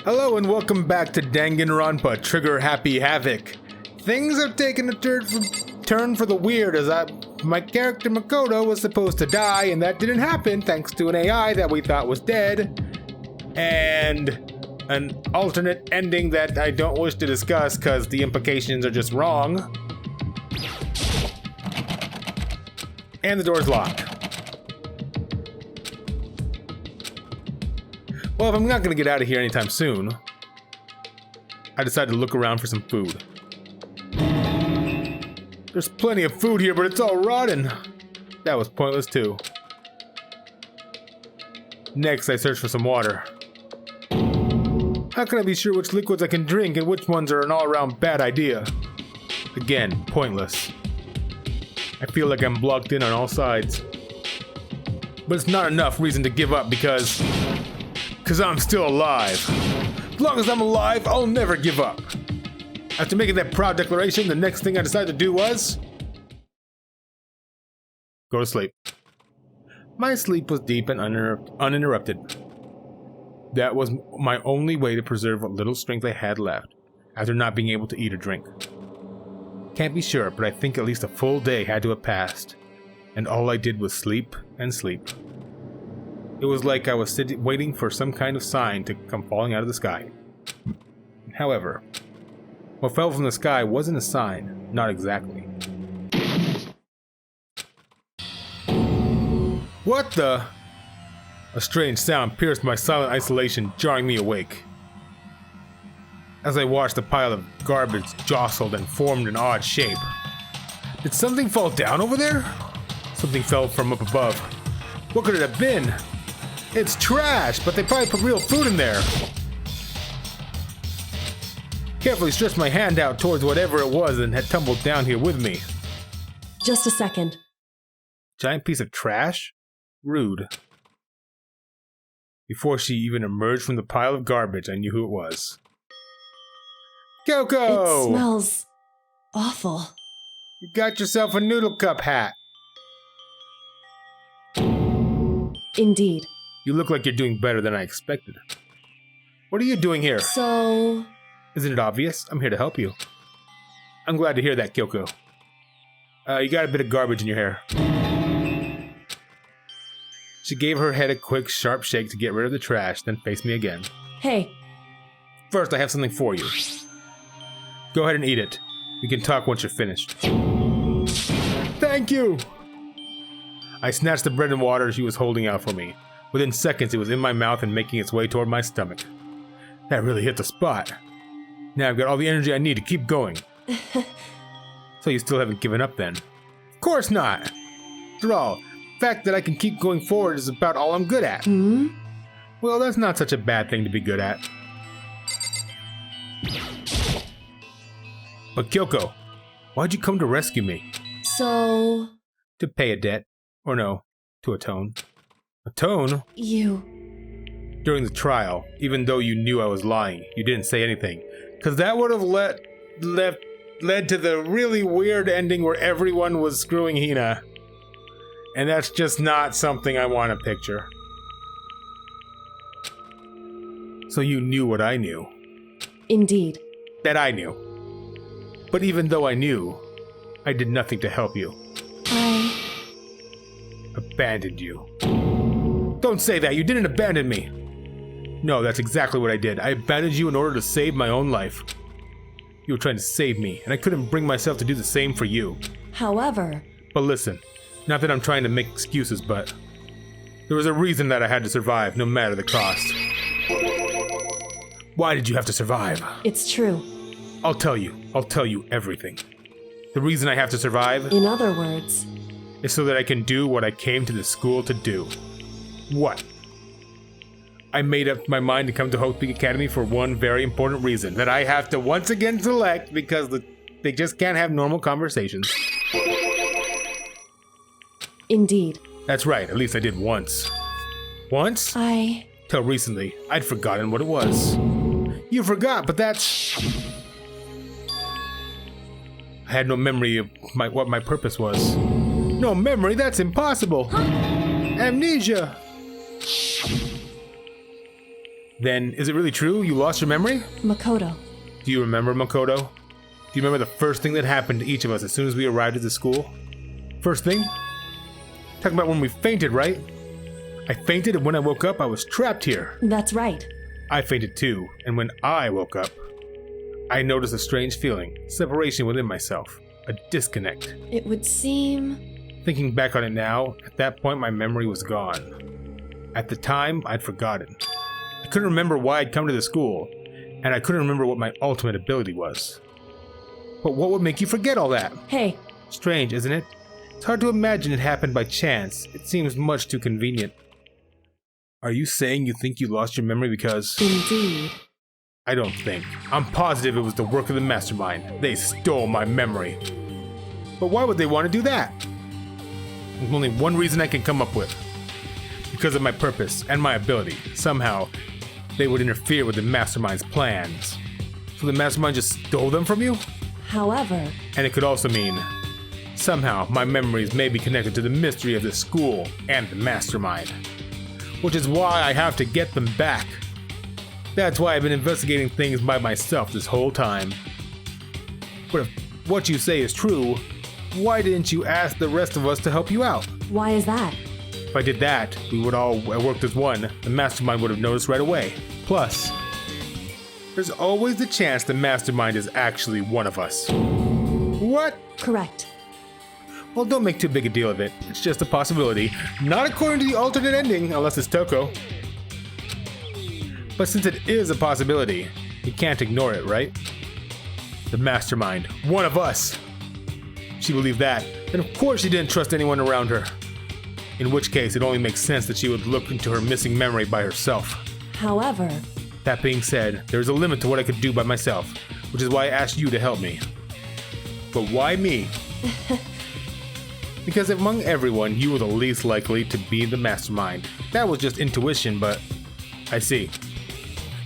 Hello and welcome back to Danganronpa, Trigger Happy Havoc. Things have taken a turn for the weird as my character Makoto was supposed to die, and that didn't happen thanks to an AI that we thought was dead. And an alternate ending that I don't wish to discuss because the implications are just wrong. And the door's locked. Well, if I'm not going to get out of here anytime soon, I decided to look around for some food. There's plenty of food here, but it's all rotten. That was pointless too. Next, I searched for some water. How can I be sure which liquids I can drink and which ones are an all-around bad idea? Again, pointless. I feel like I'm blocked in on all sides. But it's not enough reason to give up because I'm still alive. As long as I'm alive, I'll never give up. After making that proud declaration, the next thing I decided to do was go to sleep. My sleep was deep and uninterrupted. That was my only way to preserve what little strength I had left after not being able to eat or drink. Can't be sure, but I think at least a full day had to have passed, and all I did was sleep and sleep. It was like I was waiting for some kind of sign to come falling out of the sky. However, what fell from the sky wasn't a sign, not exactly. What the? A strange sound pierced my silent isolation, jarring me awake. As I watched, the pile of garbage jostled and formed an odd shape. Did something fall down over there? Something fell from up above. What could it have been? It's trash, but they probably put real food in there. Carefully stretched my hand out towards whatever it was and had tumbled down here with me. Just a second. Giant piece of trash? Rude. Before she even emerged from the pile of garbage, I knew who it was. Kyoko! It smells awful. You got yourself a noodle cup hat. Indeed. You look like you're doing better than I expected. What are you doing here? So... Isn't it obvious? I'm here to help you. I'm glad to hear that, Kyoko. You got a bit of garbage in your hair. She gave her head a quick, sharp shake to get rid of the trash, then faced me again. Hey. First, I have something for you. Go ahead and eat it. We can talk once you're finished. Thank you! I snatched the bread and water she was holding out for me. Within seconds, it was in my mouth and making its way toward my stomach. That really hit the spot. Now I've got all the energy I need to keep going. So you still haven't given up then? Of course not! After all, the fact that I can keep going forward is about all I'm good at. Well, that's not such a bad thing to be good at. But Kyoko, why'd you come to rescue me? So... To pay a debt. Or no, to atone. Atone? You... During the trial, even though you knew I was lying, you didn't say anything. Because that would have led to the really weird ending where everyone was screwing Hina. And that's just not something I want to picture. So you knew what I knew. Indeed. That I knew. But even though I knew, I did nothing to help you. I... Abandoned you. Don't say that, you didn't abandon me. No, that's exactly what I did. I abandoned you in order to save my own life. You were trying to save me, and I couldn't bring myself to do the same for you. However... But listen, not that I'm trying to make excuses, but there was a reason that I had to survive, no matter the cost. Why did you have to survive? It's true. I'll tell you everything. The reason I have to survive... In other words... is so that I can do what I came to the school to do. What? I made up my mind to come to Hope Peak Academy for one very important reason, that I have to once again select because they just can't have normal conversations. Indeed. That's right, at least I did once. Once? Till recently, I'd forgotten what it was. You forgot, but that's... I had no memory of what my purpose was. No memory? That's impossible! Amnesia! Then, is it really true you lost your memory? Makoto. Do you remember, Makoto? Do you remember the first thing that happened to each of us as soon as we arrived at the school? First thing? Talking about when we fainted, right? I fainted, and when I woke up, I was trapped here. That's right. I fainted too, and when I woke up, I noticed a strange feeling, separation within myself, a disconnect. It would seem... Thinking back on it now, at that point my memory was gone. At the time, I'd forgotten. I couldn't remember why I'd come to the school, and I couldn't remember what my ultimate ability was. But what would make you forget all that? Hey. Strange, isn't it? It's hard to imagine it happened by chance. It seems much too convenient. Are you saying you think you lost your memory because... Indeed. I don't think. I'm positive it was the work of the mastermind. They stole my memory. But why would they want to do that? There's only one reason I can come up with. Because of my purpose and my ability. Somehow, they would interfere with the mastermind's plans. So the mastermind just stole them from you? However... And it could also mean, somehow my memories may be connected to the mystery of the school and the mastermind. Which is why I have to get them back. That's why I've been investigating things by myself this whole time. But if what you say is true, why didn't you ask the rest of us to help you out? Why is that? If I did that, we would all worked as one. The mastermind would have noticed right away. Plus, there's always the chance the mastermind is actually one of us. What? Correct. Well, don't make too big a deal of it. It's just a possibility. Not according to the alternate ending, unless it's Toko. But since it is a possibility, you can't ignore it, right? The mastermind. One of us. If she believed that, then of course she didn't trust anyone around her. In which case, it only makes sense that she would look into her missing memory by herself. However... That being said, there is a limit to what I could do by myself, which is why I asked you to help me. But why me? Because among everyone, you were the least likely to be the mastermind. That was just intuition, but I see.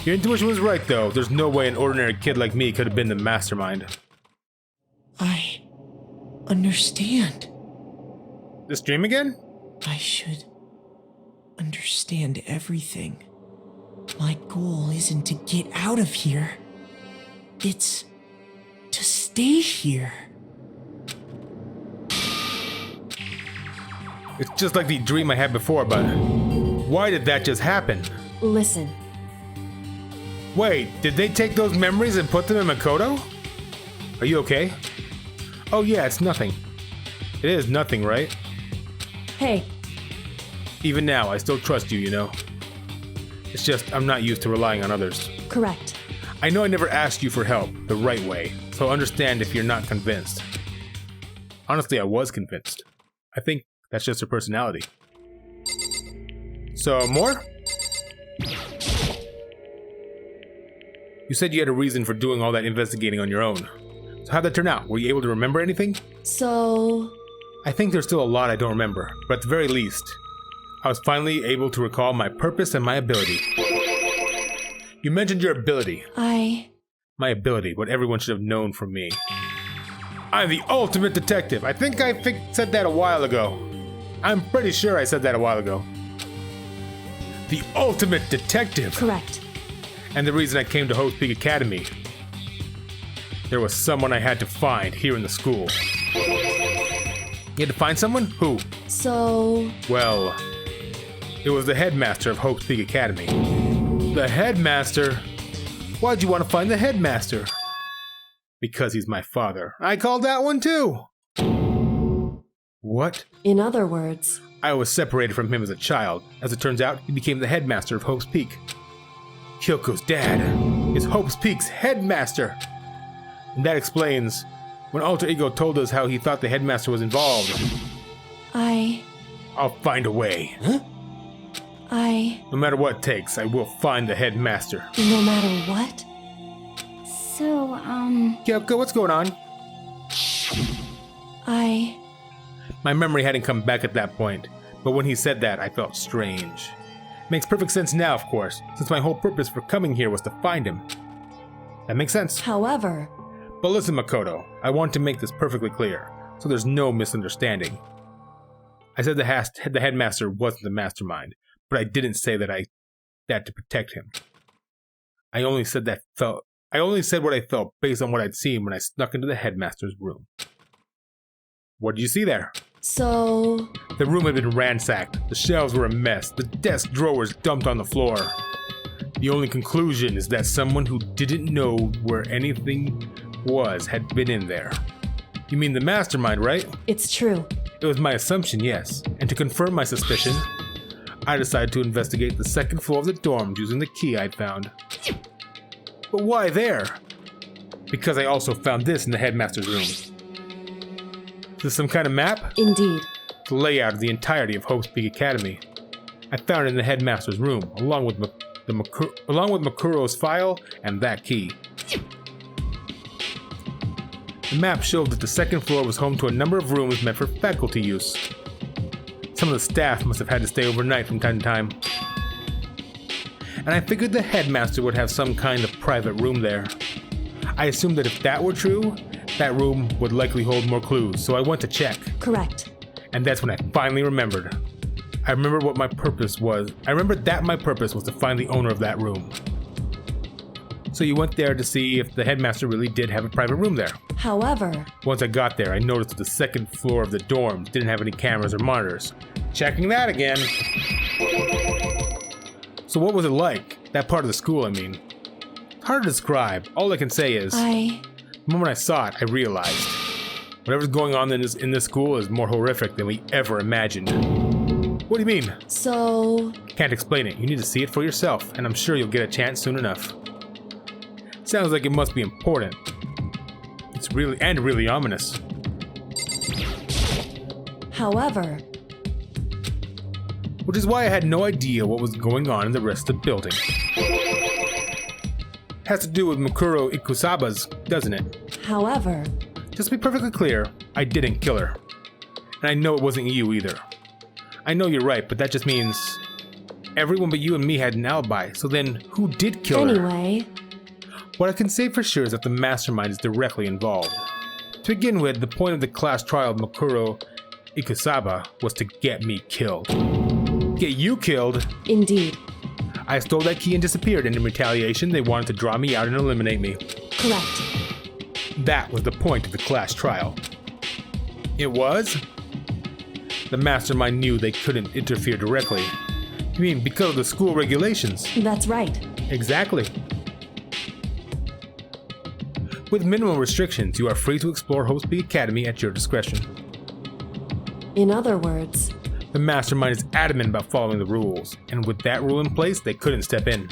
Your intuition was right, though. There's no way an ordinary kid like me could have been the mastermind. I understand. This dream again? I should understand everything. My goal isn't to get out of here. It's to stay here. It's just like the dream I had before, but why did that just happen? Listen. Wait, did they take those memories and put them in Makoto? Are you okay? Oh yeah, it's nothing. It is nothing, right? Hey. Even now, I still trust you, you know? It's just, I'm not used to relying on others. Correct. I know I never asked you for help the right way, so understand if you're not convinced. Honestly, I was convinced. I think that's just her personality. So, more? You said you had a reason for doing all that investigating on your own. So how'd that turn out? Were you able to remember anything? So... I think there's still a lot I don't remember, but at the very least, I was finally able to recall my purpose and my ability. You mentioned your ability. My ability, what everyone should have known from me. I'm the ultimate detective. I think I said that a while ago. I'm pretty sure I said that a while ago. The ultimate detective. Correct. And the reason I came to Havoc Academy. There was someone I had to find here in the school. You had to find someone? Who? So... Well, it was the headmaster of Havoc Academy. The headmaster? Why'd you want to find the headmaster? Because he's my father. I called that one too! What? In other words... I was separated from him as a child. As it turns out, he became the headmaster of Hope's Peak. Kyoko's dad is Hope's Peak's headmaster! And that explains when Alter Ego told us how he thought the headmaster was involved. I'll find a way. Huh? No matter what it takes, I will find the headmaster. No matter what? So, Kyoko, what's going on? My memory hadn't come back at that point, but when he said that, I felt strange. Makes perfect sense now, of course, since my whole purpose for coming here was to find him. That makes sense. However... But listen, Makoto, I want to make this perfectly clear, so there's no misunderstanding. I said the headmaster wasn't the mastermind, but I didn't say that to protect him. I only said what I felt based on what I'd seen when I snuck into the headmaster's room. What did you see there? So, The room had been ransacked. The shelves were a mess. The desk drawers dumped on the floor. The only conclusion is that someone who didn't know where anything was had been in there. You mean the mastermind, right? it's true. It was my assumption, yes. And to confirm my suspicion, I decided to investigate the second floor of the dorms using the key I'd found. But why there? Because I also found this in the headmaster's room. Is this some kind of map? Indeed. It's a layout of the entirety of Hope's Peak Academy. I found it in the headmaster's room, along with Makuro's file and that key. The map showed that the second floor was home to a number of rooms meant for faculty use. Some of the staff must have had to stay overnight from time to time. And I figured the headmaster would have some kind of private room there. I assumed that if that were true, that room would likely hold more clues, so I went to check. Correct. And that's when I finally remembered. I remembered that my purpose was to find the owner of that room. So you went there to see if the headmaster really did have a private room there. However, Once I got there, I noticed that the second floor of the dorms didn't have any cameras or monitors. Checking that again. So what was it like? That part of the school, I mean. Hard to describe. All I can say is, the moment I saw it, I realized whatever's going on in this school is more horrific than we ever imagined. What do you mean? so, Can't explain it. You need to see it for yourself, and I'm sure you'll get a chance soon enough. Sounds like it must be important. It's really ominous. however, Which is why I had no idea what was going on in the rest of the building. Has to do with Makuro Ikusaba's, doesn't it? however, Just to be perfectly clear, I didn't kill her. And I know it wasn't you either. I know you're right, but that just means everyone but you and me had an alibi, so then who did kill her? anyway, What I can say for sure is that the mastermind is directly involved. To begin with, the point of the class trial of Makuro Ikusaba was to get me killed. Get you killed? indeed. I stole that key and disappeared, and in retaliation, they wanted to draw me out and eliminate me. Correct. That was the point of the class trial. It was? The mastermind knew they couldn't interfere directly. You mean because of the school regulations? That's right. Exactly. With minimum restrictions, you are free to explore Hope's Peak Academy at your discretion. In other words, The mastermind is adamant about following the rules, and with that rule in place, they couldn't step in.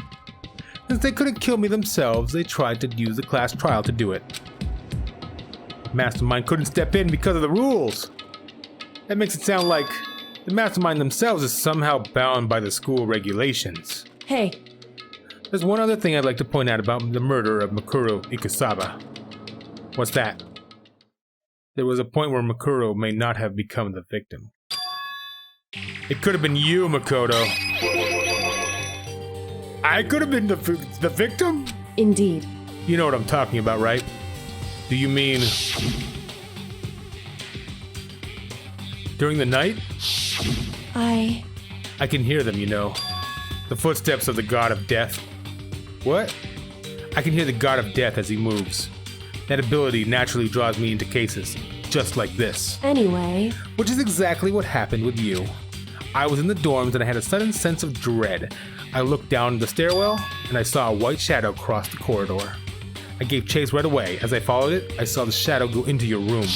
Since they couldn't kill me themselves, they tried to use the class trial to do it. Mastermind couldn't step in because of the rules. That makes it sound like the mastermind themselves is somehow bound by the school regulations. hey, There's one other thing I'd like to point out about the murder of Makuro Ikusaba. What's that? There was a point where Makuro may not have become the victim. It could have been you, Makoto. I could have been the victim? indeed. You know what I'm talking about, right? Do you mean during the night? I can hear them, you know. The footsteps of the god of death. What? I can hear the god of death as he moves. That ability naturally draws me into cases, just like this. Anyway, Which is exactly what happened with you. I was in the dorms and I had a sudden sense of dread. I looked down the stairwell and I saw a white shadow cross the corridor. I gave chase right away. As I followed it, I saw the shadow go into your room.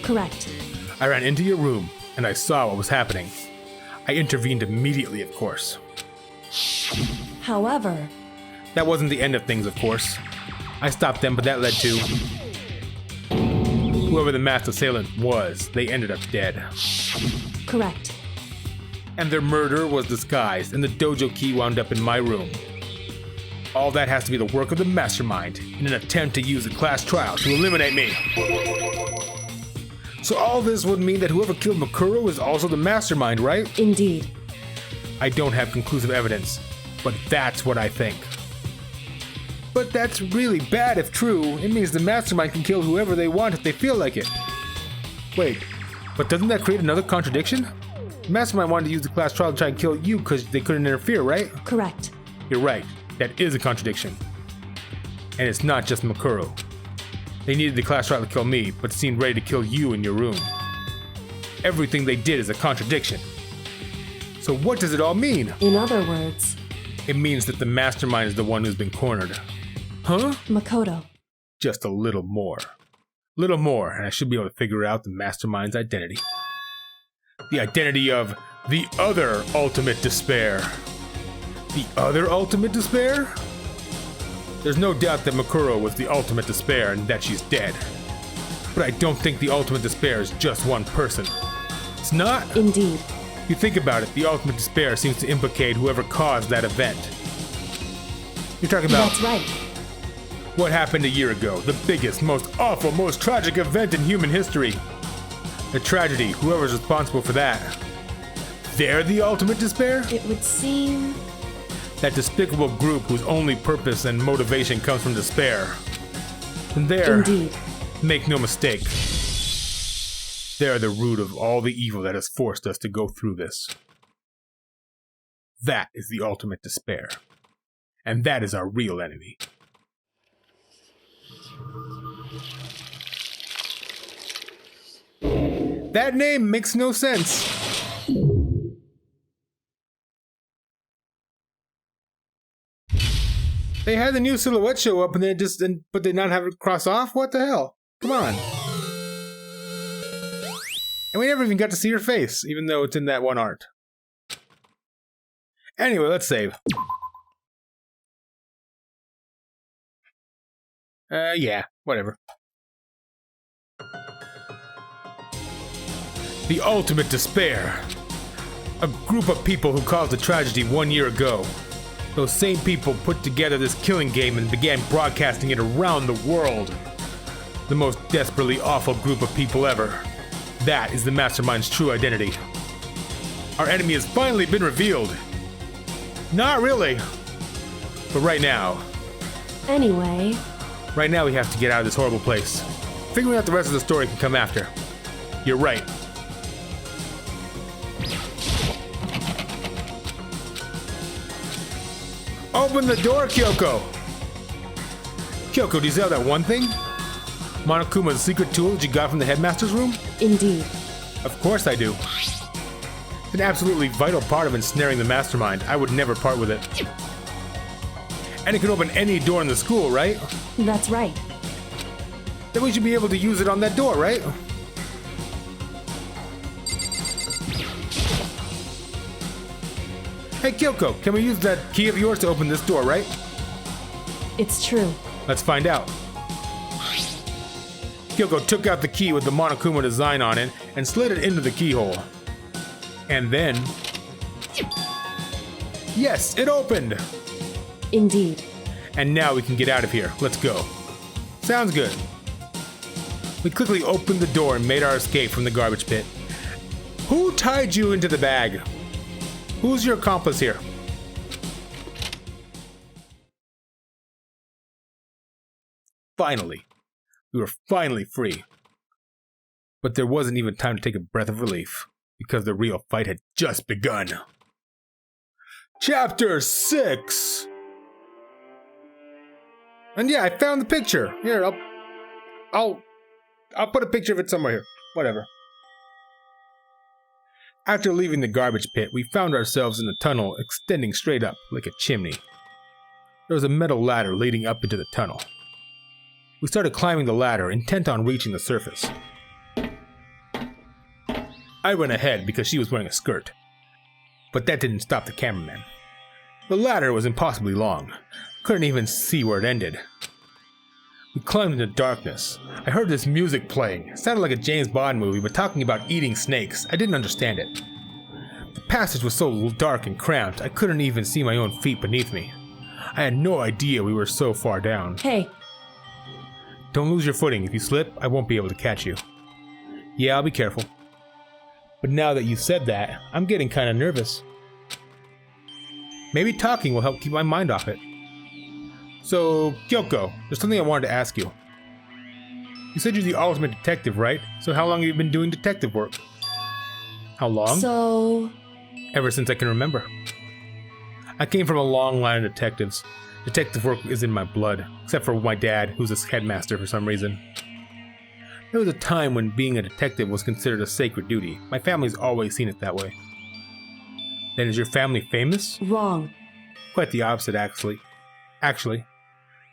correct. I ran into your room and I saw what was happening. I intervened immediately, of course. However, That wasn't the end of things, of course. I stopped them, but that led to whoever the masked assailant was. They ended up dead. correct. And their murder was disguised, and the dojo key wound up in my room. All that has to be the work of the mastermind in an attempt to use a class trial to eliminate me. So all this would mean that whoever killed Makuro is also the mastermind, right? Indeed. I don't have conclusive evidence, but that's what I think. But that's really bad if true. It means the mastermind can kill whoever they want if they feel like it. Wait, but doesn't that create another contradiction? The mastermind wanted to use the class trial to try and kill you because they couldn't interfere, right? Correct. You're right, that is a contradiction. And it's not just Makuro. They needed the class trial to kill me, but seemed ready to kill you in your room. Everything they did is a contradiction. So what does it all mean? In other words, It means that the mastermind is the one who's been cornered. Huh? Makoto. Just a little more. Little more, and I should be able to figure out the mastermind's identity. The identity of the other ultimate despair. The other ultimate despair? There's no doubt that Makuro was the ultimate despair and that she's dead. But I don't think the ultimate despair is just one person. It's not? Indeed. If you think about it, the ultimate despair seems to implicate whoever caused that event. You're talking about That's right. what happened a year ago, the biggest, most awful, most tragic event in human history. The tragedy, whoever's responsible for that. They're the ultimate despair? It would seem... That despicable group whose only purpose and motivation comes from despair. And they're, Indeed. make no mistake, they're the root of all the evil that has forced us to go through this. That is the ultimate despair. And that is our real enemy. That name makes no sense. They had the new silhouette show up and but they not have it cross off? What the hell? Come on. And we never even got to see her face, even though it's in that one art. Anyway, let's save. Yeah, whatever. The ultimate despair. A group of people who caused a tragedy 1 year ago. Those same people put together this killing game and began broadcasting it around the world. The most desperately awful group of people ever. That is the mastermind's true identity. Our enemy has finally been revealed. Not really. But right now Anyway, we have to get out of this horrible place. Figuring out the rest of the story can come after. You're right. Open the door, Kyoko! Kyoko, do you still have that one thing? Monokuma's secret tool that you got from the headmaster's room? indeed. Of course I do. It's an absolutely vital part of ensnaring the mastermind. I would never part with it. And it can open any door in the school, right? That's right. Then we should be able to use it on that door, right? Hey Kyoko, can we use that key of yours to open this door, right? It's true. Let's find out. Kyoko took out the key with the Monokuma design on it and slid it into the keyhole. And then... Yes, it opened! Indeed. And now we can get out of here. Let's go. Sounds good. We quickly opened the door and made our escape from the garbage pit. Who tied you into the bag? Who's your accomplice here? Finally. We were finally free. But there wasn't even time to take a breath of relief, because the real fight had just begun. Chapter 6! And yeah, I found the picture. Here, I'll put a picture of it somewhere here. Whatever. After leaving the garbage pit, we found ourselves in a tunnel extending straight up like a chimney. There was a metal ladder leading up into the tunnel. We started climbing the ladder, intent on reaching the surface. I went ahead because she was wearing a skirt. But that didn't stop the cameraman. The ladder was impossibly long. Couldn't even see where it ended. We climbed into darkness. I heard this music playing. It sounded like a James Bond movie, but talking about eating snakes. I didn't understand it. The passage was so dark and cramped, I couldn't even see my own feet beneath me. I had no idea we were so far down. Hey, Don't lose your footing. If you slip, I won't be able to catch you. Yeah, I'll be careful. But now that you said that, I'm getting kind of nervous. Maybe talking will help keep my mind off it. So, Kyoko, there's something I wanted to ask you. You said you're the ultimate detective, right? So how long have you been doing detective work? How long? so... Ever since I can remember. I came from a long line of detectives. Detective work is in my blood, except for my dad, who's a headmaster for some reason. There was a time when being a detective was considered a sacred duty. My family's always seen it that way. Then is your family famous? Wrong. Quite the opposite, actually. Actually,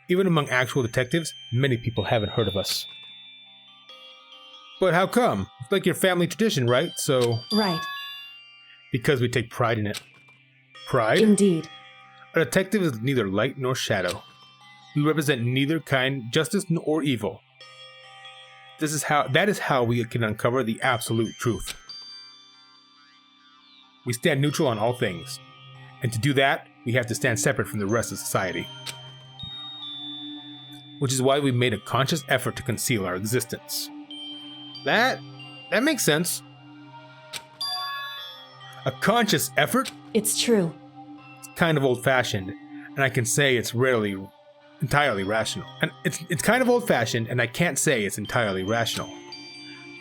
even among actual detectives, many people haven't heard of us. But how come? It's like your family tradition, right? So... Right. Because we take pride in it. Pride? Indeed. A detective is neither light nor shadow. We represent neither kind, justice or evil. That is how we can uncover the absolute truth. We stand neutral on all things. And to do that, we have to stand separate from the rest of society. Which is why we made a conscious effort to conceal our existence. That makes sense. A conscious effort? It's true. It's kind of old-fashioned, and I can say it's rarely entirely rational. And it's kind of old-fashioned, and I can't say it's entirely rational.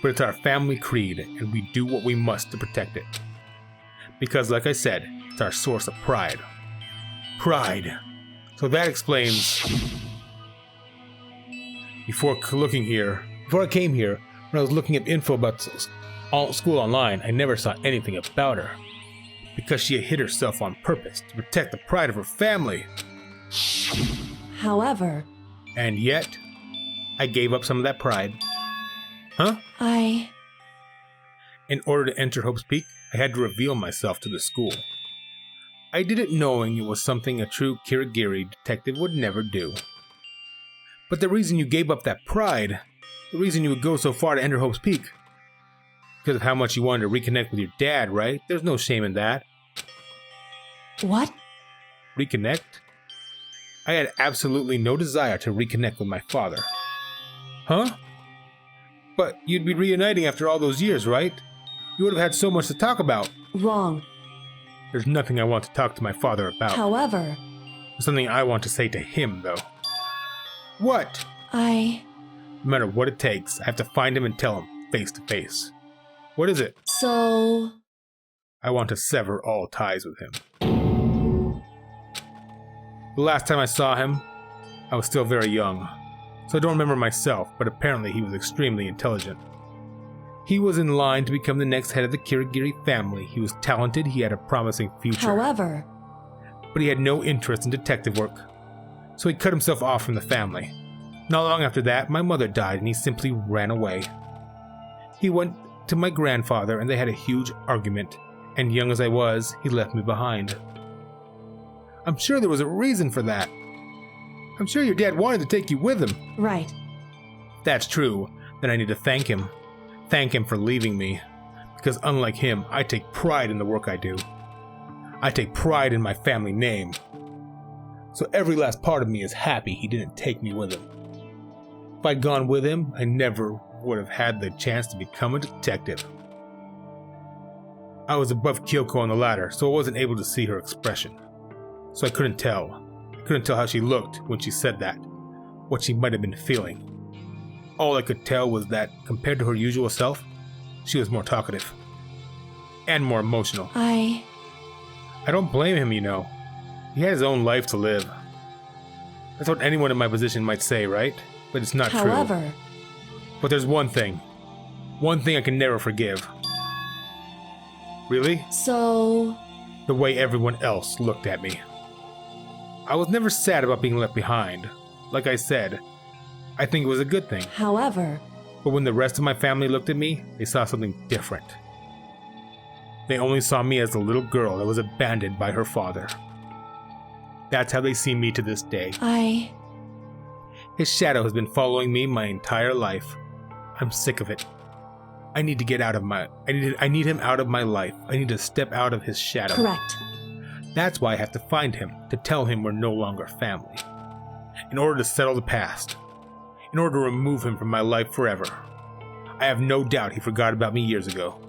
But it's our family creed, and we do what we must to protect it. Because, like I said, it's our source of pride. Pride. So that explains... Before I came here, when I was looking up info about school online, I never saw anything about her. Because she had hid herself on purpose to protect the pride of her family. However... And yet, I gave up some of that pride. Huh? In order to enter Hope's Peak, I had to reveal myself to the school. I did it knowing it was something a true Kirigiri detective would never do. But the reason you gave up that pride, the reason you would go so far to enter Hope's Peak, because of how much you wanted to reconnect with your dad, right? There's no shame in that. What? Reconnect? I had absolutely no desire to reconnect with my father. Huh? But you'd be reuniting after all those years, right? You would have had so much to talk about. Wrong. There's nothing I want to talk to my father about. However... There's something I want to say to him, though. What? No matter what it takes, I have to find him and tell him, face to face. What is it? So... I want to sever all ties with him. The last time I saw him, I was still very young, so I don't remember myself, but apparently he was extremely intelligent. He was in line to become the next head of the Kirigiri family. He was talented, he had a promising future. However... But he had no interest in detective work, so he cut himself off from the family. Not long after that, my mother died and he simply ran away. He went to my grandfather and they had a huge argument, and young as I was, he left me behind. I'm sure there was a reason for that. I'm sure your dad wanted to take you with him. Right. If that's true, then I need to thank him. Thank him for leaving me. Because unlike him, I take pride in the work I do. I take pride in my family name. So every last part of me is happy he didn't take me with him. If I'd gone with him, I never would have had the chance to become a detective. I was above Kyoko on the ladder, so I wasn't able to see her expression. So I couldn't tell. I couldn't tell how she looked when she said that, what she might have been feeling. All I could tell was that, compared to her usual self, she was more talkative. And more emotional. I don't blame him, you know. He had his own life to live. That's what anyone in my position might say, right? But it's not true. But there's one thing I can never forgive. Really? So... The way everyone else looked at me. I was never sad about being left behind. Like I said, I think it was a good thing. But when the rest of my family looked at me, they saw something different. They only saw me as the little girl that was abandoned by her father. That's how they see me to this day. His shadow has been following me my entire life. I'm sick of it. I need to get out of I need him out of my life. I need to step out of his shadow. Correct. That's why I have to find him, to tell him we're no longer family. In order to settle the past. In order to remove him from my life forever. I have no doubt he forgot about me years ago.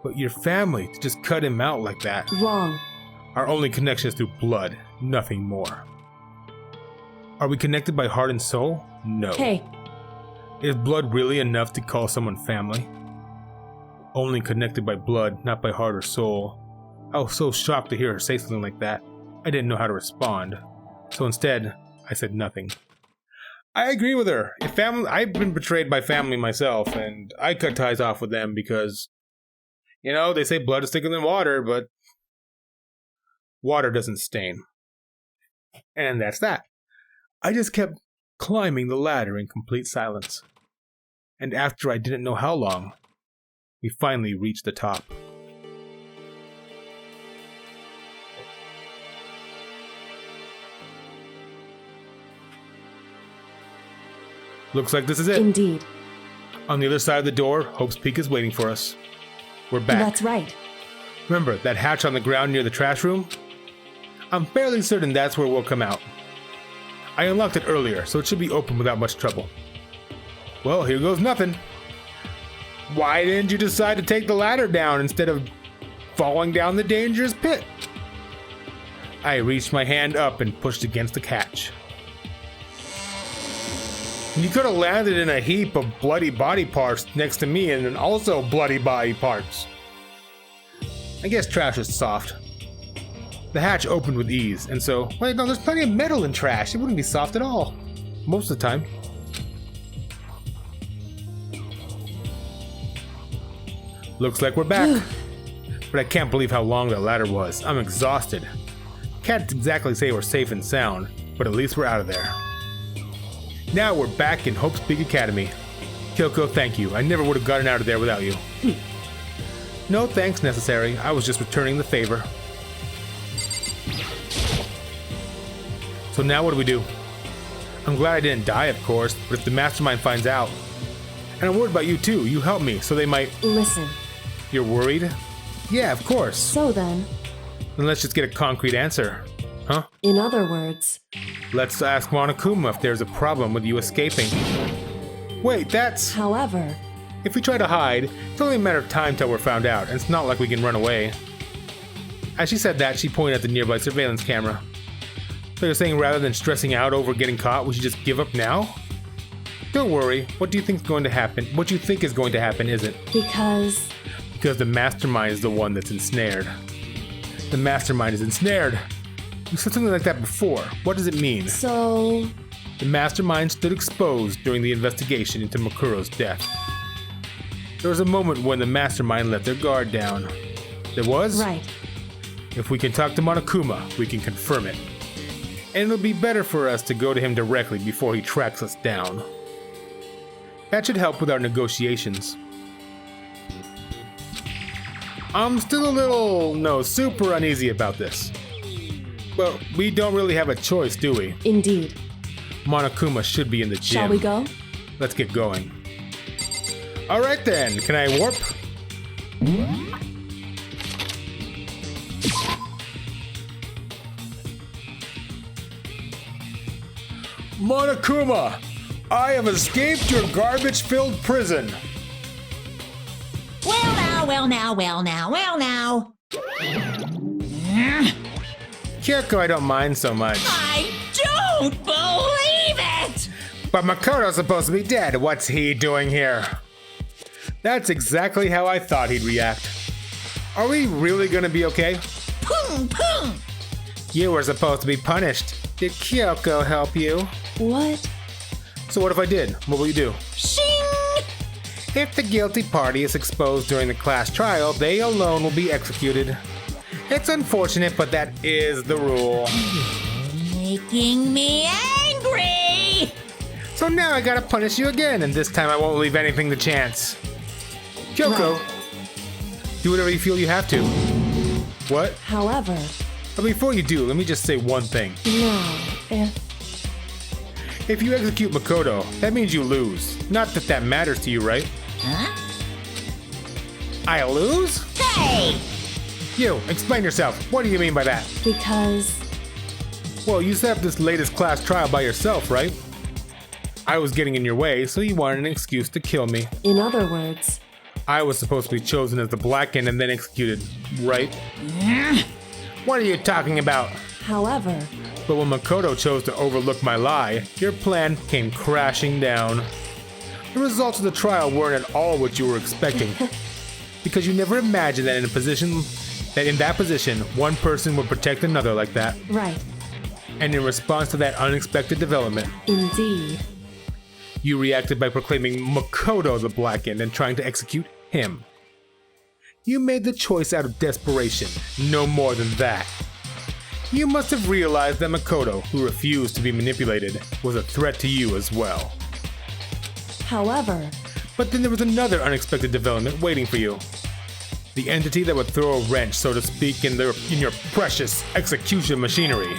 But your family, to just cut him out like that. Wrong. Our only connection is through blood, nothing more. Are we connected by heart and soul? No. Hey. Is blood really enough to call someone family? Only connected by blood, not by heart or soul. I was so shocked to hear her say something like that. I didn't know how to respond. So instead, I said nothing. I agree with her. I've been betrayed by family myself, and I cut ties off with them because, they say blood is thicker than water, but water doesn't stain. And that's that. I just kept climbing the ladder in complete silence. And after I didn't know how long, we finally reached the top. Looks like this is it. Indeed. On the other side of the door, Hope's Peak is waiting for us. We're back. That's right. Remember that hatch on the ground near the trash room? I'm fairly certain that's where we'll come out. I unlocked it earlier, so it should be open without much trouble. Well, here goes nothing. Why didn't you decide to take the ladder down instead of falling down the dangerous pit? I reached my hand up and pushed against the catch. You could have landed in a heap of bloody body parts next to me and also bloody body parts. I guess trash is soft. The hatch opened with ease, and so, wait, no, there's plenty of metal in trash. It wouldn't be soft at all. Most of the time. Looks like we're back. But I can't believe how long that ladder was. I'm exhausted. Can't exactly say we're safe and sound, but at least we're out of there. Now we're back in Hope's Peak Academy. Kyoko, thank you. I never would have gotten out of there without you. No thanks necessary. I was just returning the favor. So now what do we do? I'm glad I didn't die, of course, but if the mastermind finds out... And I'm worried about you too. You helped me, so they might... Listen. You're worried? Yeah, of course. So then... Then let's just get a concrete answer. Huh? In other words... Let's ask Monokuma if there's a problem with you escaping. Wait, that's... However... If we try to hide, it's only a matter of time till we're found out, and it's not like we can run away. As she said that, she pointed at the nearby surveillance camera. So you're saying rather than stressing out over getting caught, we should just give up now? Don't worry. What do you think is going to happen? What you think is going to happen isn't. Because the mastermind is the one that's ensnared. The mastermind is ensnared. You said something like that before. What does it mean? So... The mastermind stood exposed during the investigation into Makuro's death. There was a moment when the mastermind let their guard down. There was? Right. If we can talk to Monokuma, we can confirm it. And it'll be better for us to go to him directly before he tracks us down. That should help with our negotiations. I'm still a little, super uneasy about this. But we don't really have a choice, do we? Indeed. Monokuma should be in the gym. Shall we go? Let's get going. Alright then, can I warp? Monokuma! I have escaped your garbage-filled prison! Well now. Kyoko, I don't mind so much. I don't believe it! But Makoto's supposed to be dead. What's he doing here? That's exactly how I thought he'd react. Are we really gonna be okay? Pum! You were supposed to be punished. Did Kyoko help you? What? So what if I did? What will you do? Shing! If the guilty party is exposed during the class trial, they alone will be executed. It's unfortunate, but that is the rule. Making me angry! So now I gotta punish you again, and this time I won't leave anything to chance. Kyoko, do whatever you feel you have to. What? However... But before you do, let me just say one thing. No, If you execute Makoto, that means you lose. Not that that matters to you, right? Huh? I lose? Hey! You, explain yourself. What do you mean by that? Because... Well, you set up this latest class trial by yourself, right? I was getting in your way, so you wanted an excuse to kill me. In other words... I was supposed to be chosen as the black end and then executed, right? What are you talking about? However... But when Makoto chose to overlook my lie, your plan came crashing down. The results of the trial weren't at all what you were expecting. Because you never imagined that in a position that in that position, one person would protect another like that. Right. And in response to that unexpected development, Indeed. you reacted by proclaiming Makoto the Blackened and trying to execute him. You made the choice out of desperation, no more than that. You must have realized that Makoto, who refused to be manipulated, was a threat to you as well. However, But then there was another unexpected development waiting for you. The entity that would throw a wrench, so to speak, in your precious execution machinery.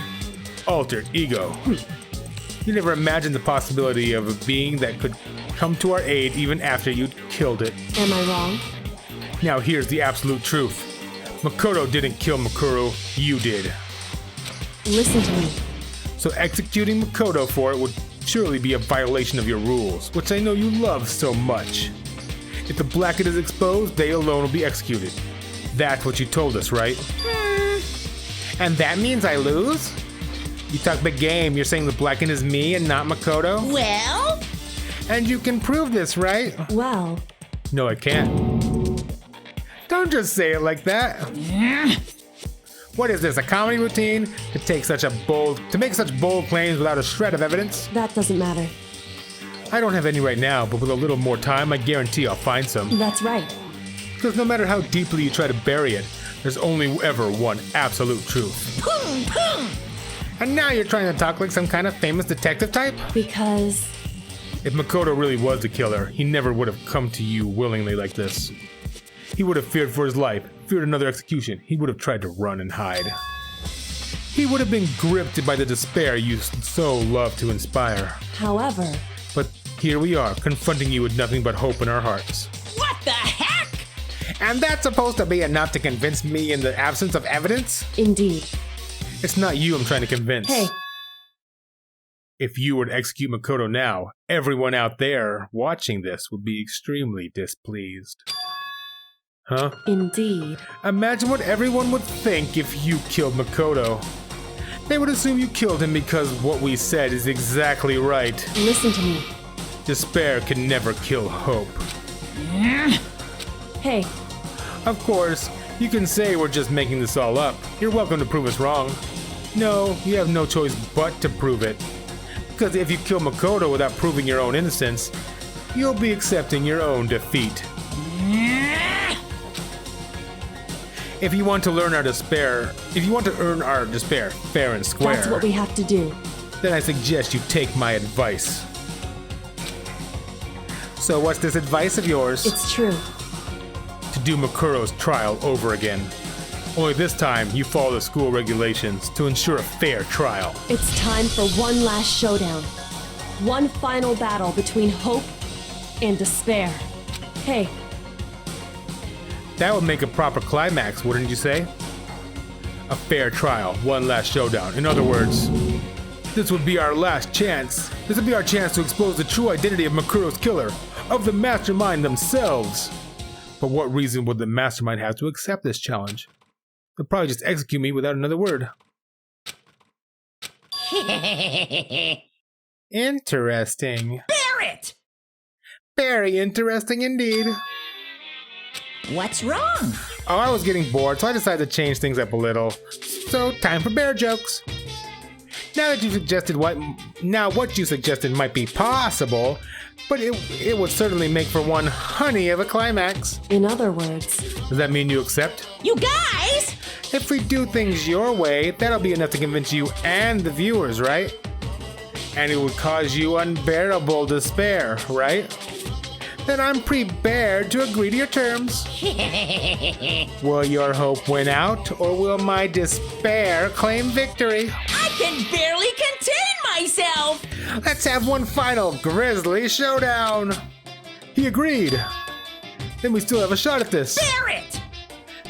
Alter ego. You never imagined the possibility of a being that could come to our aid even after you'd killed it. am I wrong? Now here's the absolute truth. Makoto didn't kill Makuru, you did. Listen to me. So executing Makoto for it would surely be a violation of your rules, which I know you love so much. If the Blackened is exposed, they alone will be executed. That's what you told us, right? And that means I lose? You talk big game, you're saying the Blackened is me and not Makoto? Well, And you can prove this, right? Well, No, I can't. Don't just say it like that. What is this, a comedy routine? To make such bold claims without a shred of evidence? that doesn't matter. I don't have any right now, but with a little more time, I guarantee I'll find some. That's right. Because no matter how deeply you try to bury it, there's only ever one absolute truth. boom, boom. And now you're trying to talk like some kind of famous detective type? Because If Makoto really was the killer, he never would have come to you willingly like this. He would have feared for his life, feared another execution. He would have tried to run and hide. He would have been gripped by the despair you so love to inspire. however, But here we are, confronting you with nothing but hope in our hearts. What the heck? And that's supposed to be enough to convince me in the absence of evidence? indeed. It's not you I'm trying to convince. Hey, If you were to execute Makoto now, everyone out there watching this would be extremely displeased. Huh? indeed. Imagine what everyone would think if you killed Makoto. They would assume you killed him because what we said is exactly right. Listen to me. Despair can never kill hope. Hey, Of course, you can say we're just making this all up. You're welcome to prove us wrong. No, you have no choice but to prove it. Because if you kill Makoto without proving your own innocence, you'll be accepting your own defeat. If you want to earn our despair fair and square, that's what we have to do. then I suggest you take my advice. So what's this advice of yours? It's true. To do Makuro's trial over again. Only this time, you follow the school regulations to ensure a fair trial. It's time for one last showdown. One final battle between hope and despair. Hey, That would make a proper climax, wouldn't you say? A fair trial, one last showdown. In other words, this would be our last chance. This would be our chance to expose the true identity of Makuro's killer, of the mastermind themselves. But what reason would the mastermind have to accept this challenge? They'll probably just execute me without another word. Interesting. Barrett! Very interesting indeed. What's wrong? Oh, I was getting bored, so I decided to change things up a little. So, time for bear jokes. What you suggested might be possible, but it would certainly make for one honey of a climax. in other words, Does that mean you accept? You guys! If we do things your way, that'll be enough to convince you and the viewers, right? And it would cause you unbearable despair, right? Then I'm prepared to agree to your terms. Will your hope win out, or will my despair claim victory? I can barely contain myself! Let's have one final grisly showdown. He agreed. Then we still have a shot at this. Barrett!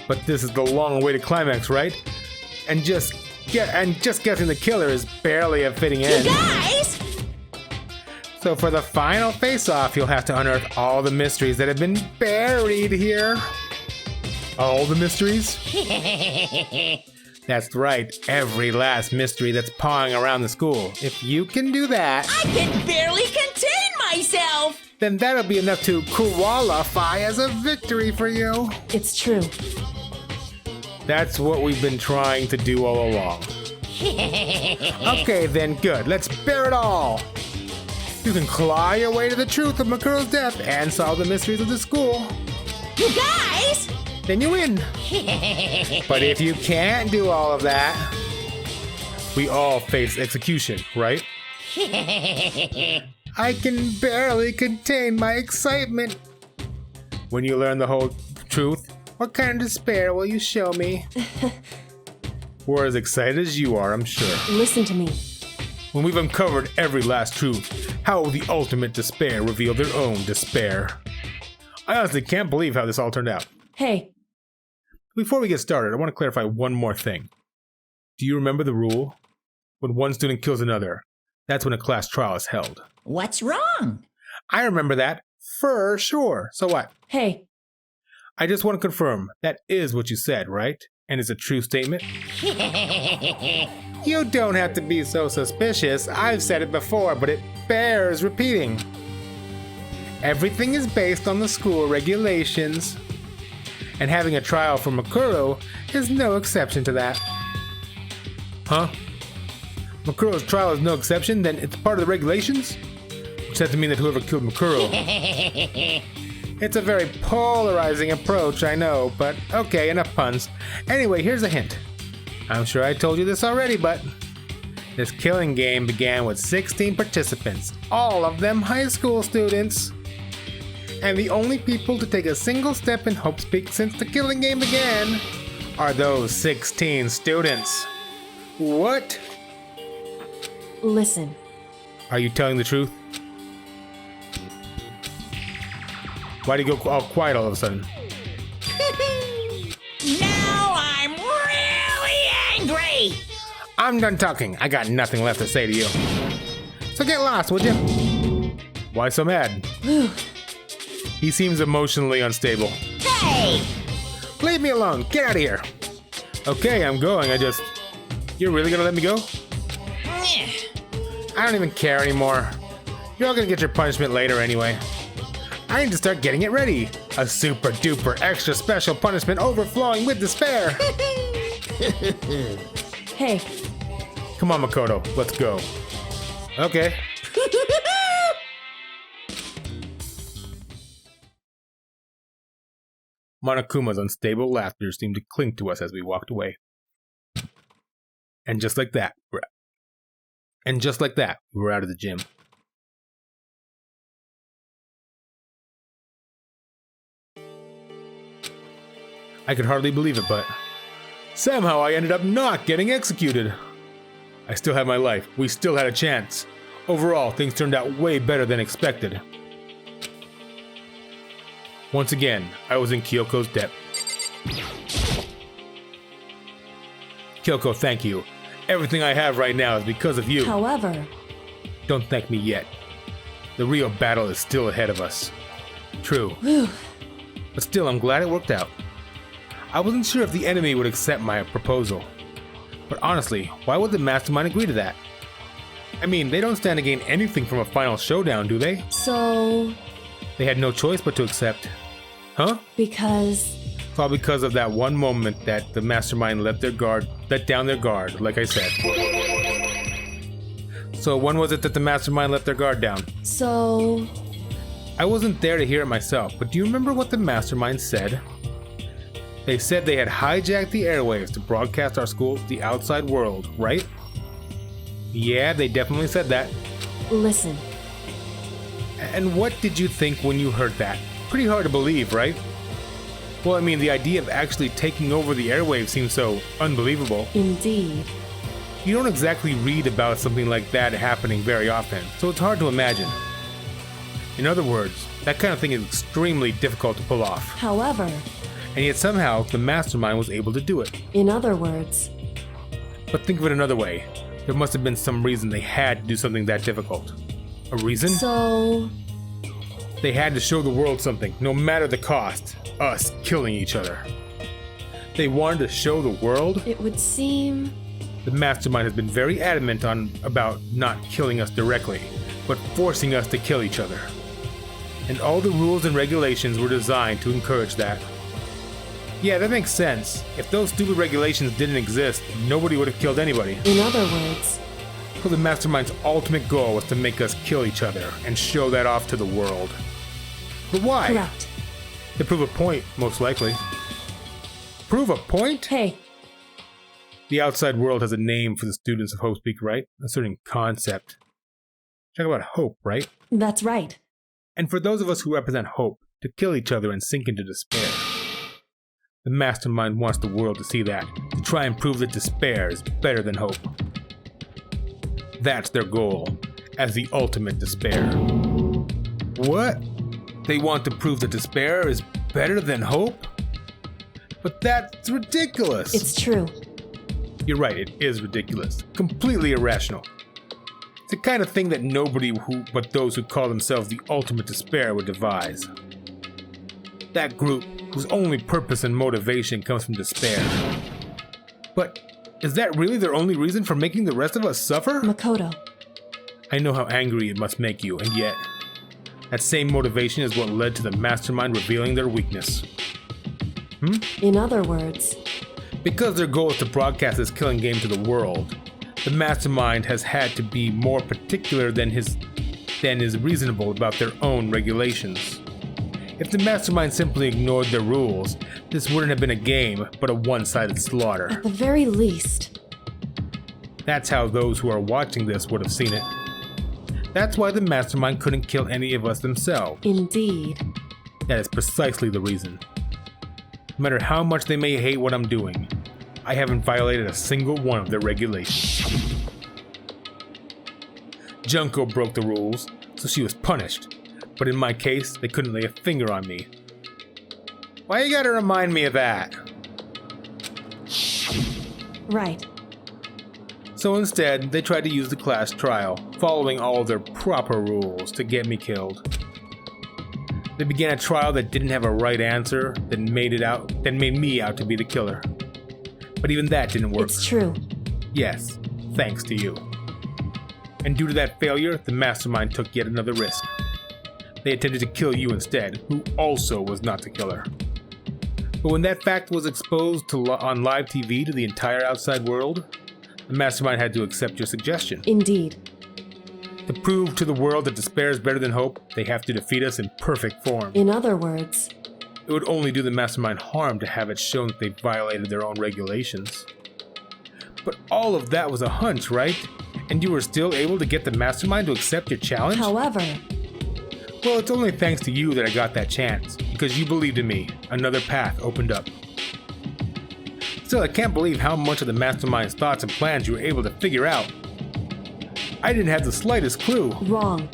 But this is the long-awaited climax, right? And just guessing the killer is barely a fitting You end. guys! So for the final face-off, you'll have to unearth all the mysteries that have been buried here. All the mysteries? That's right, every last mystery that's pawing around the school. If you can do that, I can barely contain myself! then that'll be enough to qualify as a victory for you. it's true. That's what we've been trying to do all along. Okay then, good. Let's bear it all. You can claw your way to the truth of Makuro's death and solve the mysteries of the school. You guys! Then you win. But if you can't do all of that, we all face execution, right? I can barely contain my excitement. When you learn the whole truth, what kind of despair will you show me? We're as excited as you are, I'm sure. Listen to me. When we've uncovered every last truth, how will the ultimate despair reveal their own despair? I honestly can't believe how this all turned out. Hey, Before we get started, I want to clarify one more thing. Do you remember the rule? When one student kills another, that's when a class trial is held. What's wrong? I remember that, for sure. So what? hey, I just want to confirm, that is what you said, right? And it's a true statement? You don't have to be so suspicious. I've said it before, but it bears repeating. Everything is based on the school regulations. And having a trial for Makuro is no exception to that. Huh? Makuro's trial is no exception, then it's part of the regulations? Which has to mean that whoever killed Makuro. It's a very polarizing approach, I know, but okay, enough puns. Anyway, here's a hint. I'm sure I told you this already, but this killing game began with 16 participants, all of them high school students. And the only people to take a single step in Hope's Peak since the killing game began are those 16 students. What? listen. Are you telling the truth? Why'd he go all quiet all of a sudden? Now I'm really angry! I'm done talking. I got nothing left to say to you. So get lost, would you? Why so mad? He seems emotionally unstable. Hey! Leave me alone. Get out of here. Okay, I'm going. You're really gonna let me go? I don't even care anymore. You're all gonna get your punishment later anyway. I need to start getting it ready. A super duper extra special punishment overflowing with despair. Hey, Come on, Makoto. Let's go. Okay. Monokuma's unstable laughter seemed to cling to us as we walked away. And just like that, we were out of the gym. I could hardly believe it, but somehow I ended up not getting executed. I still had my life. We still had a chance. Overall, things turned out way better than expected. Once again, I was in Kyoko's debt. Kyoko, thank you. Everything I have right now is because of you. however, Don't thank me yet. The real battle is still ahead of us. True. But still, I'm glad it worked out. I wasn't sure if the enemy would accept my proposal. But honestly, why would the mastermind agree to that? I mean, they don't stand to gain anything from a final showdown, do they? so, They had no choice but to accept. Huh? because, It's all because of that one moment that the mastermind let down their guard, like I said. So when was it that the mastermind let their guard down? so, I wasn't there to hear it myself, but do you remember what the mastermind said? They said they had hijacked the airwaves to broadcast our school to the outside world, right? Yeah, they definitely said that. listen. And what did you think when you heard that? Pretty hard to believe, right? Well, I mean, the idea of actually taking over the airwaves seems so unbelievable. Indeed. You don't exactly read about something like that happening very often, so it's hard to imagine. In other words, that kind of thing is extremely difficult to pull off. However, And yet somehow, the mastermind was able to do it. in other words, But think of it another way. There must have been some reason they had to do something that difficult. A reason? so, They had to show the world something, no matter the cost. Us killing each other. They wanted to show the world? it would seem, The mastermind has been very adamant about not killing us directly, but forcing us to kill each other. And all the rules and regulations were designed to encourage that. Yeah, that makes sense. If those stupid regulations didn't exist, nobody would have killed anybody. In other words, So the Mastermind's ultimate goal was to make us kill each other and show that off to the world. But why? correct. To prove a point, most likely. Prove a point? Hey, The outside world has a name for the students of Hope Speak, right? A certain concept. Talk about hope, right? that's right. And for those of us who represent hope, to kill each other and sink into despair. The Mastermind wants the world to see that, to try and prove that despair is better than hope. That's their goal, as the ultimate despair. What? They want to prove that despair is better than hope? But that's ridiculous! It's true. You're right, it is ridiculous. Completely irrational. It's the kind of thing that nobody but those who call themselves the ultimate despair would devise. That group whose only purpose and motivation comes from despair. But is that really their only reason for making the rest of us suffer? Makoto, I know how angry it must make you, and yet, that same motivation is what led to the Mastermind revealing their weakness. in other words, Because their goal is to broadcast this killing game to the world, the Mastermind has had to be more particular than is reasonable about their own regulations. If the Mastermind simply ignored their rules, this wouldn't have been a game, but a one-sided slaughter. at the very least, That's how those who are watching this would have seen it. That's why the Mastermind couldn't kill any of us themselves. indeed. That is precisely the reason. No matter how much they may hate what I'm doing, I haven't violated a single one of their regulations. Junko broke the rules, so she was punished. But in my case, they couldn't lay a finger on me. Why you gotta remind me of that? Right. So instead, they tried to use the class trial, following all of their proper rules to get me killed. They began a trial that didn't have a right answer, that made me out to be the killer. But even that didn't work. It's true. Yes, thanks to you. And due to that failure, the Mastermind took yet another risk. They attempted to kill you instead, who also was not the killer. But when that fact was exposed on live TV to the entire outside world, the Mastermind had to accept your suggestion. Indeed. To prove to the world that despair is better than hope, they have to defeat us in perfect form. In other words, It would only do the Mastermind harm to have it shown that they violated their own regulations. But all of that was a hunch, right? And you were still able to get the Mastermind to accept your challenge? however, Well, it's only thanks to you that I got that chance, because you believed in me. Another path opened up. Still, I can't believe how much of the Mastermind's thoughts and plans you were able to figure out. I didn't have the slightest clue. wrong.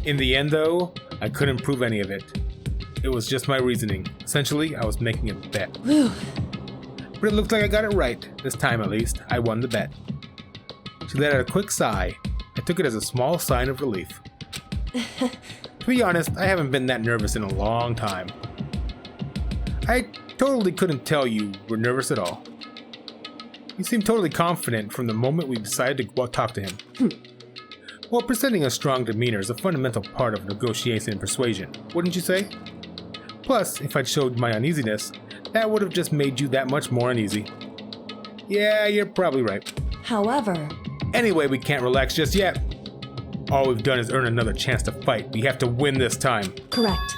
In the end, though, I couldn't prove any of it. It was just my reasoning. Essentially, I was making a bet. Whew. But it looked like I got it right. This time, at least, I won the bet. She let out a quick sigh. I took it as a small sign of relief. To be honest, I haven't been that nervous in a long time. I totally couldn't tell you were nervous at all. You seemed totally confident from the moment we decided to go talk to him. Well, presenting a strong demeanor is a fundamental part of negotiation and persuasion, wouldn't you say? Plus, if I'd showed my uneasiness, that would have just made you that much more uneasy. Yeah, you're probably right. However, Anyway, we can't relax just yet. All we've done is earn another chance to fight. We have to win this time, correct.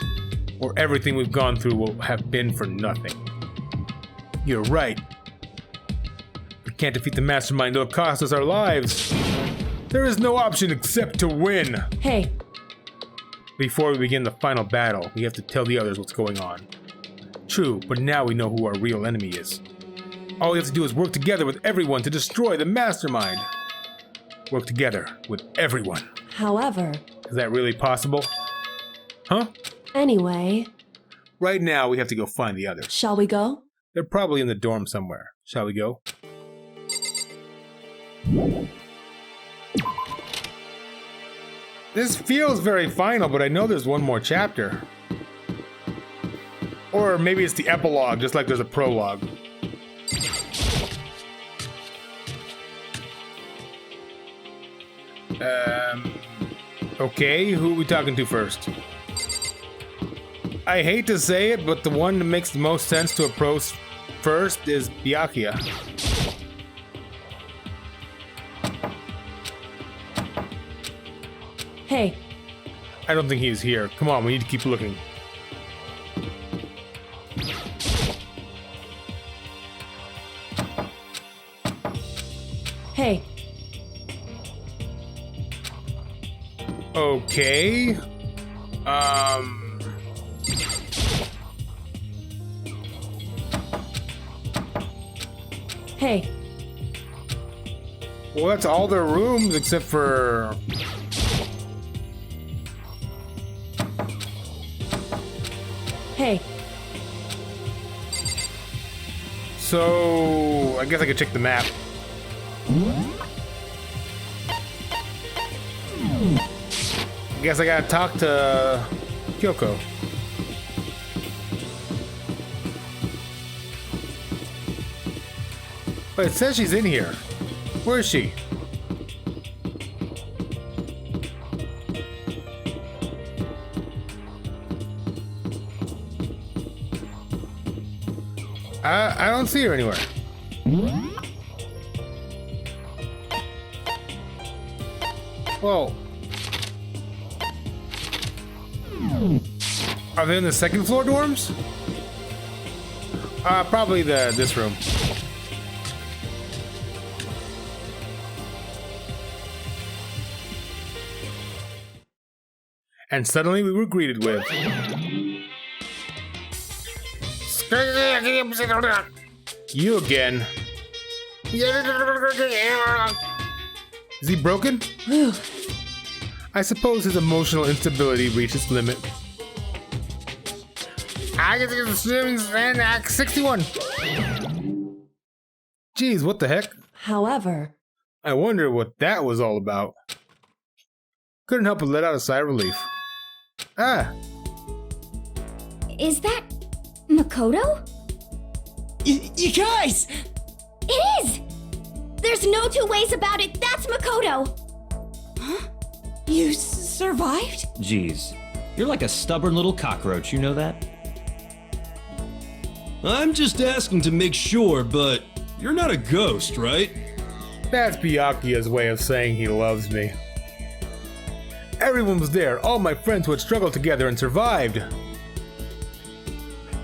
or everything we've gone through will have been for nothing. You're right. We can't defeat the Mastermind, it'll cost us our lives. There is no option except to win. Hey, Before we begin the final battle, we have to tell the others what's going on. True, but now we know who our real enemy is. All we have to do is work together with everyone to destroy the Mastermind. Work together with everyone. however, Is that really possible? Huh? anyway, Right now, we have to go find the others. shall we go? They're probably in the dorm somewhere. Shall we go? This feels very final, but I know there's one more chapter. Or maybe it's the epilogue, just like there's a prologue. Okay, who are we talking to first? I hate to say it, but the one that makes the most sense to approach first is Byakuya. Hey, I don't think he's here. Come on, we need to keep looking. hey, Okay. hey, Well, that's all their rooms except for... hey, So, I guess I could check the map. I guess I gotta talk to Kyoko. But it says she's in here. Where is she? I don't see her anywhere. Whoa. Are they in the second floor dorms? Probably this room. And suddenly we were greeted with... You again. Is he broken? I suppose his emotional instability reached its limit. I get to the Act 61. Jeez, what the heck? however, I wonder what that was all about. Couldn't help but let out a sigh of relief. Ah, Is that Makoto? You guys! It is! There's no two ways about it. That's Makoto. You survived? Jeez, you're like a stubborn little cockroach, you know that? I'm just asking to make sure, but you're not a ghost, right? that's Byakuya's way of saying he loves me. Everyone was there, all my friends who had struggled together and survived.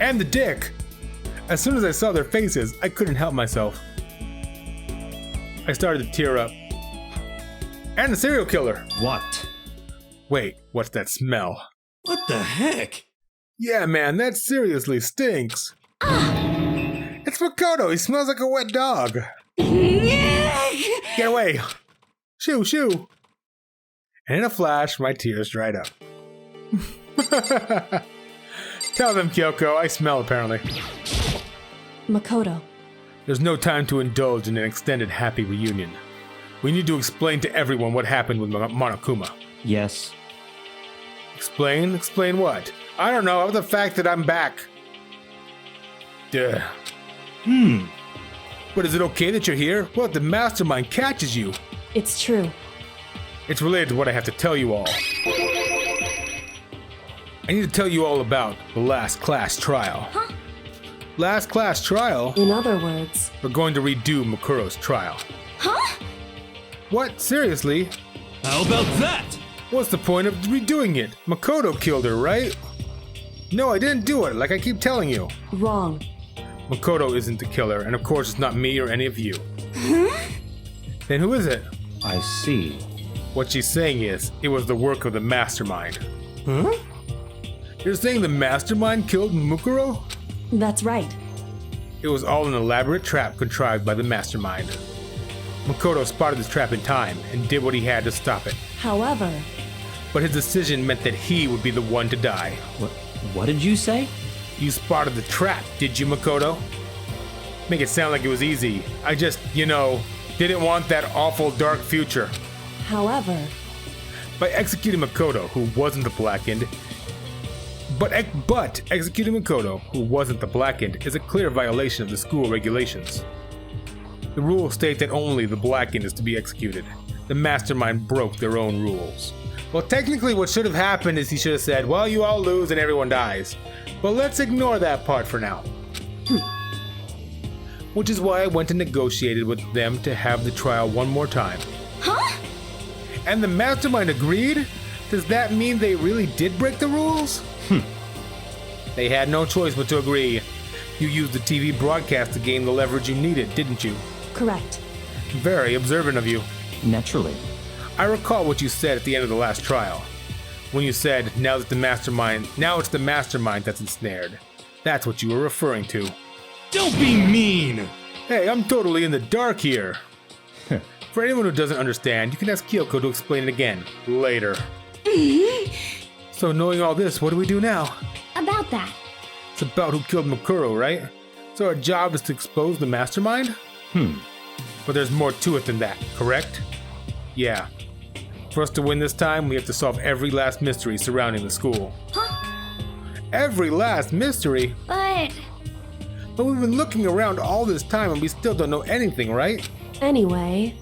And the dick. As soon as I saw their faces, I couldn't help myself. I started to tear up. And the serial killer. What? Wait, what's that smell? What the heck? Yeah, man, that seriously stinks. It's Makoto. He smells like a wet dog. Get away. Shoo, shoo. And in a flash, my tears dried up. Tell them, Kyoko, I smell apparently. Makoto, There's no time to indulge in an extended happy reunion. We need to explain to everyone what happened with Monokuma. Yes. Explain? Explain what? I don't know, the fact that I'm back. Duh. But is it okay that you're here? What if the mastermind catches you? it's true. It's related to what I have to tell you all. I need to tell you all about the last class trial. Huh? Last class trial? In other words, We're going to redo Makuro's trial. Huh? What? Seriously? How about that? What's the point of redoing it? Makoto killed her, right? No, I didn't do it, like I keep telling you. wrong. Makoto isn't the killer, and of course it's not me or any of you. Then who is it? I see. What she's saying is, it was the work of the mastermind. Huh? You're saying the mastermind killed Mukuro? That's right. It was all an elaborate trap contrived by the mastermind. Makoto spotted the trap in time and did what he had to stop it. However, But his decision meant that he would be the one to die. What did you say? You spotted the trap, did you, Makoto? Make it sound like it was easy. I just, didn't want that awful dark future. however, By executing Makoto, who wasn't the Blackened, but executing Makoto, who wasn't the Blackened, is a clear violation of the school regulations. The rules state that only the Blackened is to be executed. The mastermind broke their own rules. Well, technically what should have happened is he should have said, well, you all lose and everyone dies. But let's ignore that part for now. Which is why I went and negotiated with them to have the trial one more time. Huh? And the mastermind agreed? Does that mean they really did break the rules? They had no choice but to agree. You used the TV broadcast to gain the leverage you needed, didn't you? Correct. Very observant of you. Naturally. I recall what you said at the end of the last trial. When you said, now it's the mastermind that's ensnared. That's what you were referring to. Don't be mean! Hey, I'm totally in the dark here. For anyone who doesn't understand, you can ask Kyoko to explain it again, later. So knowing all this, what do we do now? About that. It's about who killed Mukuro, right? So our job is to expose the mastermind? But there's more to it than that, correct? Yeah. For us to win this time, we have to solve every last mystery surrounding the school. Huh? Every last mystery? But we've been looking around all this time and we still don't know anything, right? Anyway,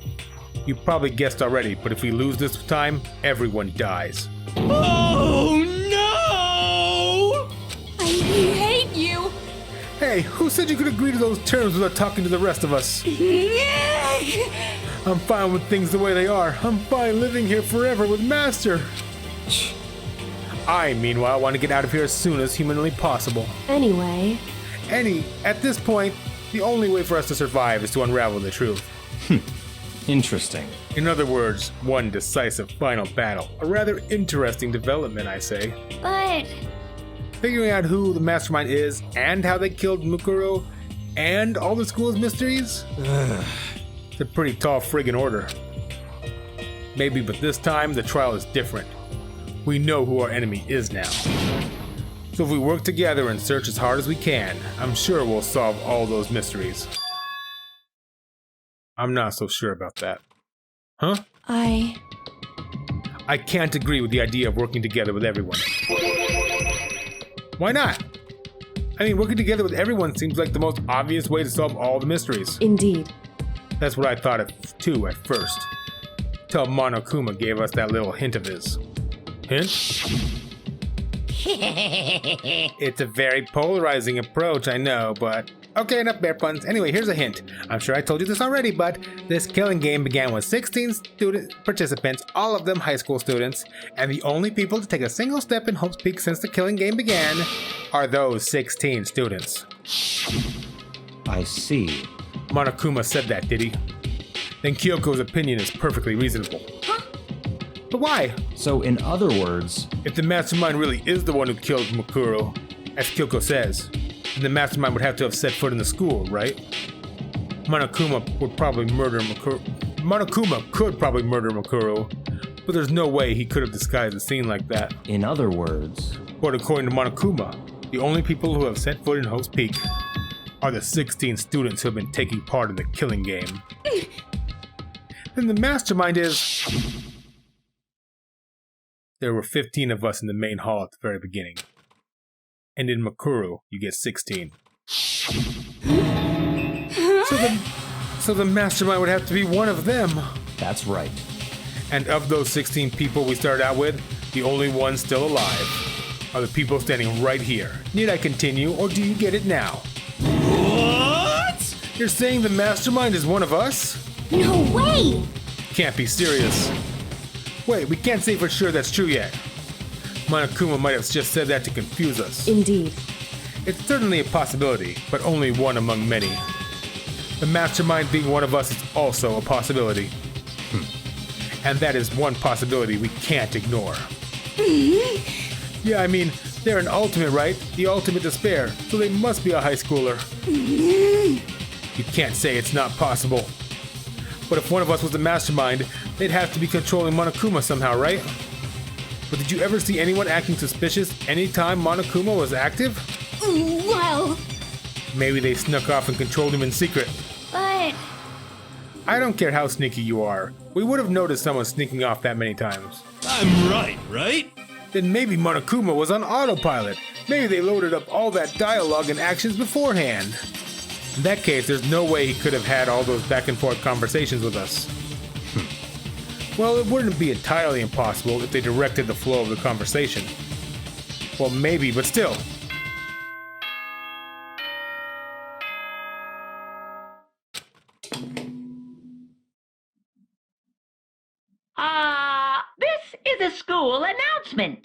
You probably guessed already, but if we lose this time, everyone dies. Oh no! I hate you. Hey, who said you could agree to those terms without talking to the rest of us? I'm fine with things the way they are. I'm fine living here forever with Master. I, meanwhile, want to get out of here as soon as humanly possible. Anyway, At this point, the only way for us to survive is to unravel the truth. Interesting. In other words, one decisive final battle. A rather interesting development, I say. But Figuring out who the mastermind is, and how they killed Mukuro, and all the school's mysteries? It's a pretty tall friggin' order. Maybe, but this time, the trial is different. We know who our enemy is now. So if we work together and search as hard as we can, I'm sure we'll solve all those mysteries. I'm not so sure about that. Huh? I can't agree with the idea of working together with everyone. Why not? I mean, working together with everyone seems like the most obvious way to solve all the mysteries. indeed. That's what I thought of too at first. Till Monokuma gave us that little hint of his. Hint? It's a very polarizing approach, I know, but... Okay, enough bear puns. Anyway, here's a hint. I'm sure I told you this already, but this killing game began with 16 student participants, all of them high school students, and the only people to take a single step in Hope's Peak since the killing game began are those 16 students. I see. Monokuma said that, did he? Then Kyoko's opinion is perfectly reasonable. Huh? But why? So, in other words, If the mastermind really is the one who killed Mukuro, as Kyoko says, then the mastermind would have to have set foot in the school, right? Monokuma would probably murder Mukuro. Monokuma could probably murder Mukuro, but there's no way he could have disguised the scene like that. in other words, But according to Monokuma, the only people who have set foot in Hope's Peak are the 16 students who have been taking part in the killing game. Then the mastermind is... There were 15 of us in the main hall at the very beginning. And in Mukuro, you get 16. So the mastermind would have to be one of them. that's right. And of those 16 people we started out with, the only ones still alive are the people standing right here. Need I continue, or do you get it now? What? You're saying the mastermind is one of us? no way! Can't be serious. Wait, we can't say for sure that's true yet. Monokuma might have just said that to confuse us. Indeed. It's certainly a possibility, but only one among many. The mastermind being one of us is also a possibility. And that is one possibility we can't ignore. Yeah, I mean, they're an ultimate, right? The ultimate despair, so they must be a high schooler. You can't say it's not possible. But if one of us was the mastermind, they'd have to be controlling Monokuma somehow, right? But did you ever see anyone acting suspicious anytime Monokuma was active? Well, Maybe they snuck off and controlled him in secret. but I don't care how sneaky you are. We would have noticed someone sneaking off that many times. I'm right? Then maybe Monokuma was on autopilot. Maybe they loaded up all that dialogue and actions beforehand. In that case, there's no way he could have had all those back and forth conversations with us. Well, it wouldn't be entirely impossible if they directed the flow of the conversation. Well, maybe, but still. This is a school announcement.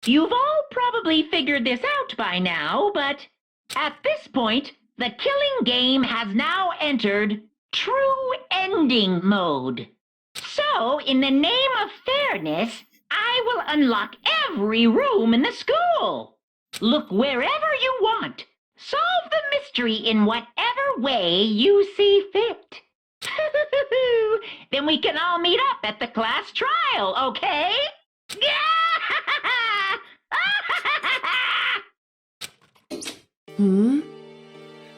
You've all probably figured this out by now, but at this point, the killing game has now entered true ending mode. So, in the name of fairness, I will unlock every room in the school. Look wherever you want. Solve the mystery in whatever way you see fit. Then we can all meet up at the class trial, okay?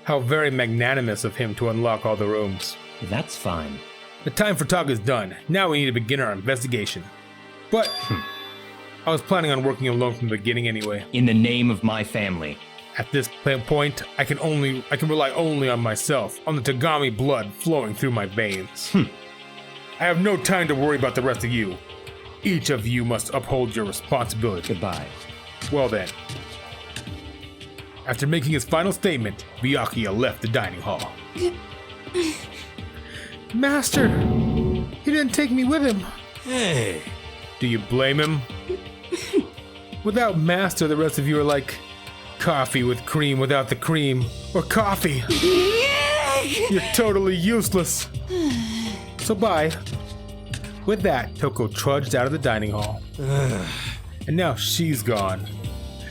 How very magnanimous of him to unlock all the rooms. That's fine. The time for talk is done. Now we need to begin our investigation. But I was planning on working alone from the beginning anyway. In the name of my family. At this point, I can rely only on myself, on the Tagami blood flowing through my veins. I have no time to worry about the rest of you. Each of you must uphold your responsibility. Goodbye. Well then. After making his final statement, Byakuya left the dining hall. Master! He didn't take me with him. Hey. Do you blame him? Without Master, the rest of you are like coffee with cream without the cream, or coffee. You're totally useless. So bye. With that, Toko trudged out of the dining hall. And now she's gone.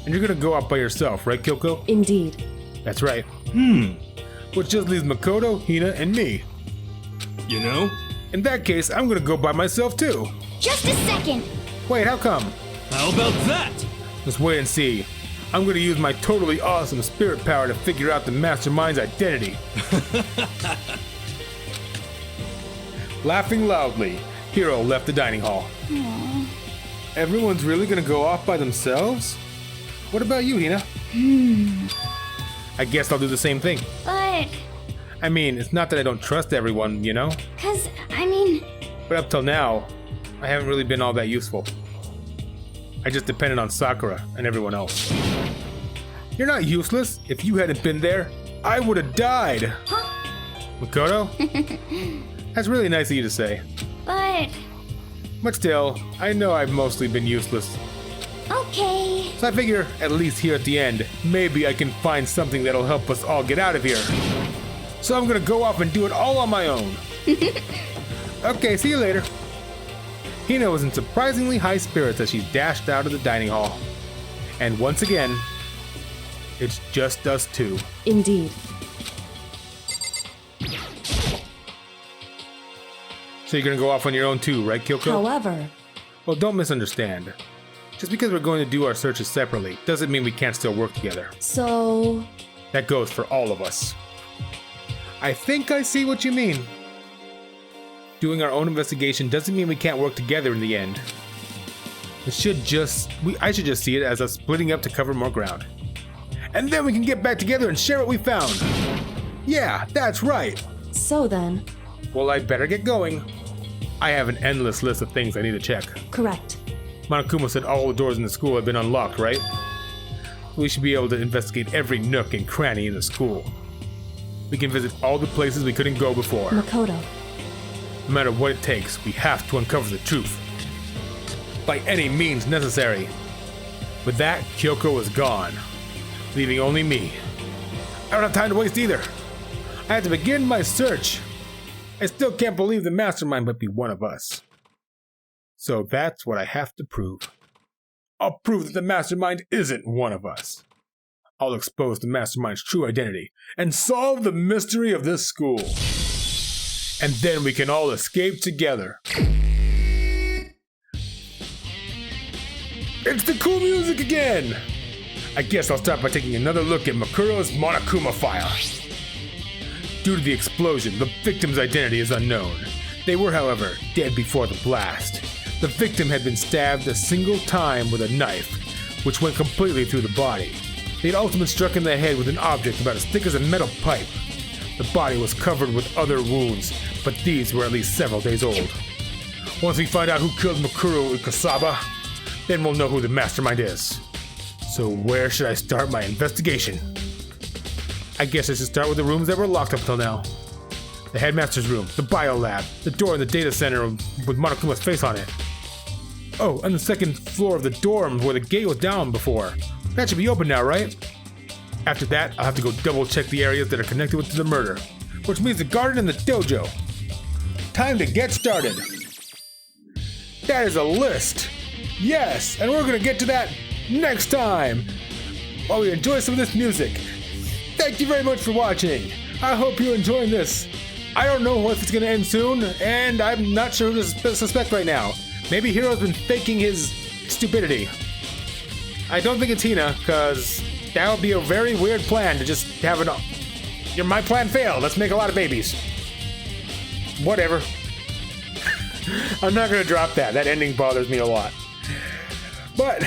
And you're gonna go out by yourself, right, Kyoko? Indeed. That's right. Which just leaves Makoto, Hina, and me. You know? In that case, I'm gonna go by myself too. Just a second. Wait, how come? How about that? Let's wait and see. I'm gonna use my totally awesome spirit power to figure out the mastermind's identity. Laughing loudly, Hiro left the dining hall. Everyone's really gonna go off by themselves? What about you, Hina? I guess I'll do the same thing. But, I mean, it's not that I don't trust everyone, you know? But up till now, I haven't really been all that useful. I just depended on Sakura and everyone else. You're not useless. If you hadn't been there, I would have died. Makoto? That's really nice of you to say. But still, I know I've mostly been useless. Okay. So I figure, at least here at the end, maybe I can find something that'll help us all get out of here. So I'm gonna go off and do it all on my own. Okay, see you later. Hina was in surprisingly high spirits as she dashed out of the dining hall. And once again, it's just us two. Indeed. So you're gonna go off on your own too, right, Kyoko? However, Well, don't misunderstand. Just because we're going to do our searches separately doesn't mean we can't still work together. so That goes for all of us. I think I see what you mean. Doing our own investigation doesn't mean we can't work together in the end. I should just see it as us splitting up to cover more ground. And then we can get back together and share what we found. Yeah, that's right. So then, Well, I'd better get going. I have an endless list of things I need to check. correct. Monokuma said all the doors in the school have been unlocked, right? We should be able to investigate every nook and cranny in the school. We can visit all the places we couldn't go before. Makoto, No matter what it takes, we have to uncover the truth. By any means necessary. With that, Kyoko was gone, leaving only me. I don't have time to waste either. I have to begin my search. I still can't believe the mastermind might be one of us. So that's what I have to prove. I'll prove that the mastermind isn't one of us. I'll expose the mastermind's true identity and solve the mystery of this school. And then we can all escape together. It's the cool music again! I guess I'll start by taking another look at Makuro's Monokuma file. Due to the explosion, the victim's identity is unknown. They were, however, dead before the blast. The victim had been stabbed a single time with a knife, which went completely through the body. They had also been struck in the head with an object about as thick as a metal pipe. The body was covered with other wounds, but these were at least several days old. Once we find out who killed Makuru and Kasaba, then we'll know who the mastermind is. So where should I start my investigation? I guess I should start with the rooms that were locked up till now. The headmaster's room, the bio lab, the door in the data center with Monokuma's face on it. Oh, and the second floor of the dorm where the gate was down before. That should be open now, right? After that, I'll have to go double check the areas that are connected with the murder, which means the garden and the dojo. Time to get started. That is a list. Yes, and we're gonna get to that next time. While we enjoy some of this music. Thank you very much for watching. I hope you're enjoying this. I don't know if it's gonna end soon, and I'm not sure who to suspect right now. Maybe Hiro's been faking his stupidity. I don't think it's Hina, because that would be a very weird plan to just have an... My plan failed. Let's make a lot of babies. Whatever. I'm not going to drop that. That ending bothers me a lot. But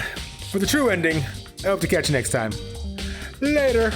for the true ending, I hope to catch you next time. Later.